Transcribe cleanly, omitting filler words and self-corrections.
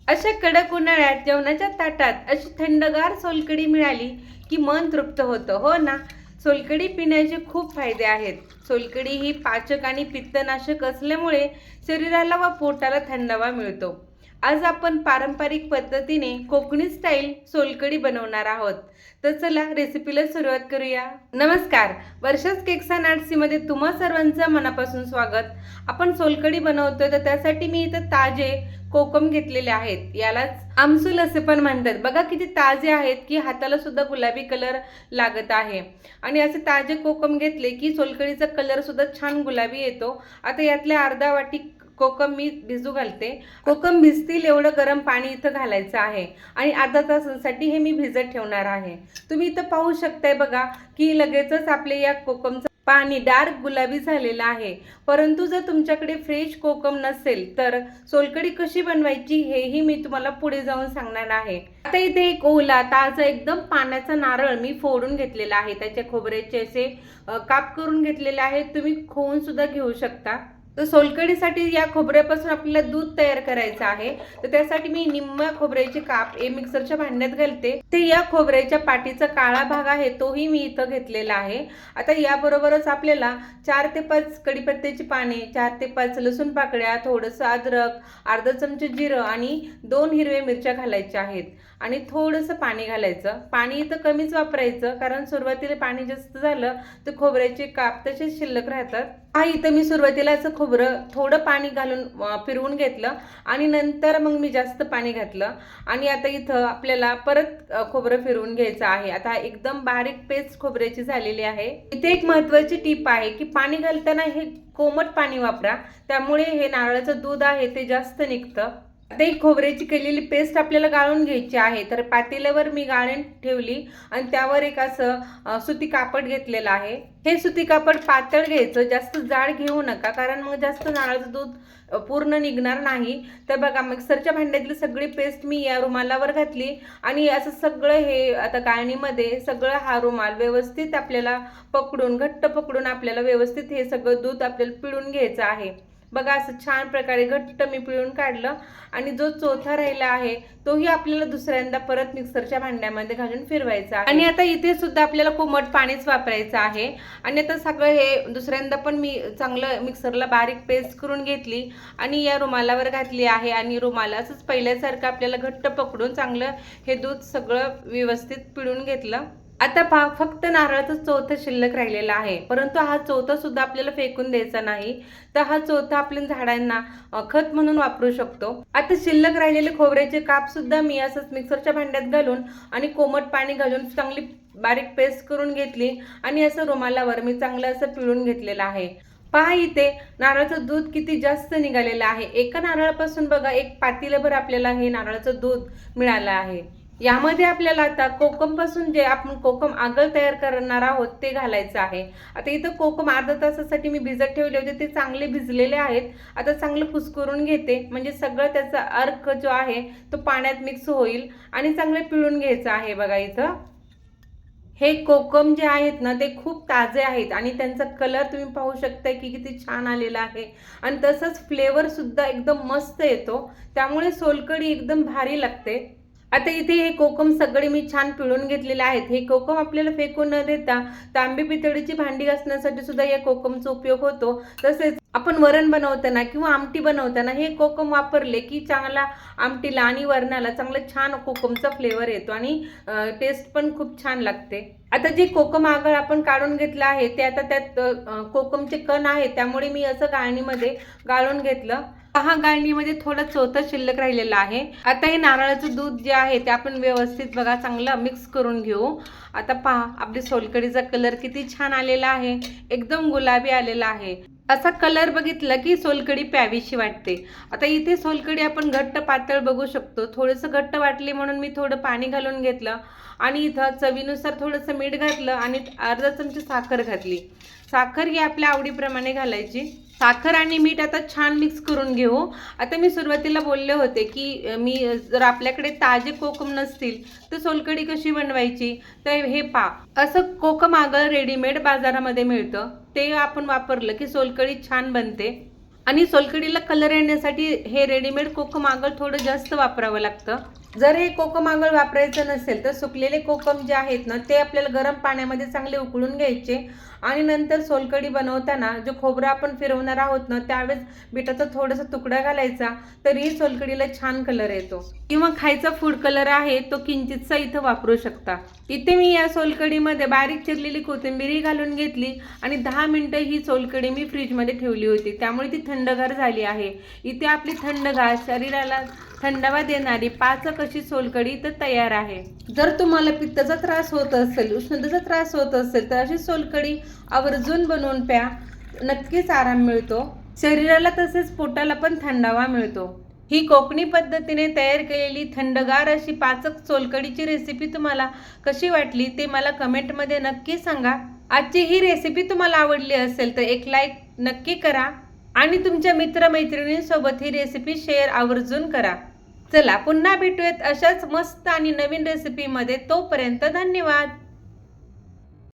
अशा कडक उन्हाळ्यात जेवणाच्या ताटात अशी थंडगार सोलकढी मिळाली की मन तृप्त होतं, हो ना. सोलकढी पिण्याचे खूप फायदे आहेत. सोलकढी ही पाचक आणि पित्तनाशक असल्यामुळे शरीराला व पोटाला थंडावा मिळतो. आज आपण पारंपरिक पद्धतीने कोकणी स्टाईल सोलकढी बनवणार आहोत. तर चला रेसिपीला सुरुवात करूया. नमस्कार, वर्षाच केक्स अँड आर्ट्समध्ये तुम्हा सर्वांचं मनापासून स्वागत. आपण सोलकढी बनवतोय तर त्यासाठी मी इथं ताजे कोकम घेतलेले आहेत. यालाच आमसूल असे पण म्हणतात. बघा किती ताजे आहेत की हाताला सुद्धा गुलाबी कलर लागत आहे. आणि असे ताजे कोकम घेतले की सोलकढीचा कलर सुद्धा छान गुलाबी येतो. आता यातले अर्धा वाटी कोकम मी भिजू घालते. कोकम भिजतील एवढं गरम पाणी इथं घालायचं आहे आणि अर्धा तासासाठी हे मी भिजत ठेवणार आहे. तुम्ही इथं पाहू शकताय बघा की लगेचच आपले या कोकमचं पाणी डार्क गुलाबी झालेलं आहे. परंतु जर तुमच्याकडे फ्रेश कोकम नसेल तर सोलकढी कशी बनवायची हेही मी तुम्हाला पुढे जाऊन सांगणार आहे. आता इथे एक ओला ताजा एकदम पाण्याचा नारळ मी फोडून घेतलेला आहे. त्याच्या खोबऱ्याचे असे काप करून घेतलेले आहेत. तुम्ही खोवून सुद्धा घेऊ शकता. तर सोलकढीसाठी या खोबऱ्यापासून आपल्याला दूध तयार करायचं आहे. तर त्यासाठी मी निम्म्या खोबऱ्याचे काप मिक्सरच्या भांड्यात घालते. ते या खोबऱ्याच्या पाठीचा काळा भाग आहे तोही मी इथं घेतलेला आहे. आता याबरोबरच आपल्याला 4 ते 5 कढीपत्त्याची पाने, 4 ते 5 लसूण पाकळ्या, थोडंसं अद्रक, अर्धा चमचा जिरं आणि 2 हिरव्या मिरच्या घालायच्या आहेत आणि थोडंसं पाणी घालायचं. पाणी इथं कमीच वापरायचं कारण सुरुवातीला पाणी जास्त झालं तर खोबऱ्याचे काप तसेच शिल्लक राहतात. इथं मी सुरुवातीला असं खोबरं थोडं पाणी घालून फिरवून घेतलं आणि नंतर मग मी जास्त पाणी घातलं आणि आता इथं आपल्याला परत खोबरं फिरवून घ्यायचं आहे. आता एकदम बारीक पेस्ट खोबऱ्याची झालेली आहे. इथे एक महत्त्वाची टीप आहे की पाणी घालताना हे कोमट पाणी वापरा, त्यामुळे हे नारळाचं दूध आहे ते जास्त निघतं. आता ही खोबऱ्याची केलेली पेस्ट आपल्याला गाळून घ्यायची आहे. तर पातेल्यावर मी गाळण ठेवली आणि त्यावर एक असं सुती कापड घेतलेलं आहे. हे सुती कापड पातळ घ्यायचं, जास्त जाड घेऊ नका कारण मग जास्त नारळाचं दूध पूर्ण निघणार नाही. तर बघा मिक्सरच्या भांड्यातली सगळी पेस्ट मी या रुमालावर घातली आणि असं सगळं हे आता गाळणीमध्ये सगळं हा रुमाल व्यवस्थित आपल्याला पकडून घट्ट पकडून आपल्याला व्यवस्थित हे सगळं दूध आपल्याला पिळून घ्यायचं आहे. बघा असं छान प्रकारे घट्ट मी पिळून काढलं आणि जो चौथा राहिला आहे तोही आपल्याला दुसऱ्यांदा परत मिक्सरच्या भांड्यामध्ये घालून फिरवायचा आहे. आणि आता इथे सुद्धा आपल्याला कोमट पाणीच वापरायचं आहे. आणि आता सगळं हे दुसऱ्यांदा पण मी चांगलं मिक्सरला बारीक पेस्ट करून घेतली आणि या रुमालावर घातली आहे आणि रुमाला असंच पहिल्यासारखं आपल्याला घट्ट पकडून चांगलं हे दूध सगळं व्यवस्थित पिळून घेतलं. आता फक्त नारळाचं चौथं शिल्लक राहिलेला आहे, परंतु हा चौथा सुद्धा आपल्याला फेकून द्यायचा नाही. तर हा चौथा आपल्या झाडांना खत म्हणून वापरू शकतो. आता शिल्लक राहिलेले खोबऱ्याचे काप सुद्धा मी असंच मिक्सरच्या भांड्यात घालून आणि कोमट पाणी घालून चांगली बारीक पेस्ट करून घेतली आणि असं रुमालावर मी चांगलं असं पिळून घेतलेलं आहे. पहा इथे नारळाचं दूध किती जास्त निघालेलं आहे. एका नारळापासून बघा एक पातेलभर आपल्याला हे नारळाचं दूध मिळालं आहे. यामध्ये आपल्याला आता कोकम पासून जे आपण कोकम आगळ तयार करणार आहोत ते घालायचं आहे. आता इथं कोकम अर्धा तासासाठी मी भिजत ठेवले होते, ते चांगले भिजलेले आहेत. आता चांगलं कुस्करून घेते म्हणजे सगळं त्याचा अर्क जो आहे तो पाण्यात मिक्स होईल आणि चांगले पिळून घ्यायचं आहे. बघा इथं हे कोकम जे आहेत ना ते खूप ताजे आहेत आणि त्यांचा कलर तुम्ही पाहू शकता की किती छान आलेला आहे आणि तसंच फ्लेवर सुद्धा एकदम मस्त येतो, त्यामुळे सोलकढी एकदम भारी लागते. आता इथे हे कोकम सगळे मी छान पिळून घेतलेले आहेत. हे कोकम आपल्याला फेकून न देता तांबे पितळीची भांडी घासण्यासाठी सुद्धा या कोकमचा उपयोग होतो. तसेच आपण वरण बनवताना किंवा आमटी बनवताना हे कोकम वापरले की चांगला आमटीला आणि वरणाला चांगलं छान कोकमचा फ्लेवर येतो आणि टेस्ट पण खूप छान लागते. आता जे कोकम आगळ आपण काढून घेतलं आहे ते आता त्यात कोकमचे कण आहे त्यामुळे मी असं गाळणीमध्ये गाळून घेतलं. हा गाळणीमध्ये थोडं चौथा शिल्लक राहिलेला आहे. आता हे नारळाचं दूध जे आहे ते आपण व्यवस्थित बघा चांगलं मिक्स करून घेऊ. आता पहा आपली सोलकढीचा कलर किती छान आलेला आहे, एकदम गुलाबी आलेला आहे. असा कलर बघितला की सोलकढी प्यावीशी वाटते. आता इथे सोलकढी आपण घट्ट पातळ बघू शकतो. थोडंसं घट्ट वाटली म्हणून मी थोडं पाणी घालून घेतलं आणि इथं चवीनुसार थोडंसं मीठ घातलं आणि अर्धा चमचा साखर घातली. साखर ही आपल्या आवडीप्रमाणे घालायची. साखर आणि मीठ आता छान मिक्स करून घेऊ. आता मी सुरुवातीला बोलले होते की मी जर आपल्याकडे ताजे कोकम नसतील तर सोलकढी कशी बनवायची, तर हे असं कोकम आगळ रेडीमेड बाजारामध्ये मिळतं, ते आपण वापरलं की सोलकढी छान बनते. आणि सोलकडीला कलर येण्यासाठी हे रेडीमेड कोकम आगळ थोडं जास्त वापरावं लागतं. जर हे कोकम आगळ वापरायचं नसेल तर सुकलेले कोकम जे आहेत ना ते आपल्याला गरम पाण्यामध्ये चांगले उकळून घ्यायचे आणि नंतर सोलकढी बनवताना जो खोबरं आपण फिरवणार आहोत ना त्यावेळेस बिटाचा थोडासा तुकडा घालायचा, तरीही सोलकडीला छान कलर येतो. किंवा खायचा फूड कलर आहे तो किंचितसा इथं वापरू शकता. इथे मी या सोलकडीमध्ये बारीक चिरलेली कोथिंबीरही घालून घेतली आणि 10 मिनिटं ही सोलकढी मी फ्रीजमध्ये ठेवली होती, त्यामुळे ती थंडगार झाली आहे. इथे आपली थंडगार शरीराला थंडावा देणारी पाचक अशी सोलकढी तर तयार आहे. जर तुम्हाला पित्ताचा त्रास होत असेल, उष्णतेचा त्रास होत असेल तर अशी सोलकढी आवर्जून बनवून प्या, नक्कीच आराम मिळतो. शरीराला तसेच पोटाला पण थंडावा मिळतो. ही कोकणी पद्धतीने तयार केलेली थंडगार अशी पाचक सोलकढीची रेसिपी तुम्हाला कशी वाटली ते मला कमेंटमध्ये नक्की सांगा. आजची ही रेसिपी तुम्हाला आवडली असेल तर एक लाईक नक्की करा आणि तुमच्या मित्रमैत्रिणींसोबत ही रेसिपी शेअर आवर्जून करा. चला पुन्हा भेटूयात अशाच मस्त आणि नवीन रेसिपीमध्ये. तोपर्यंत धन्यवाद.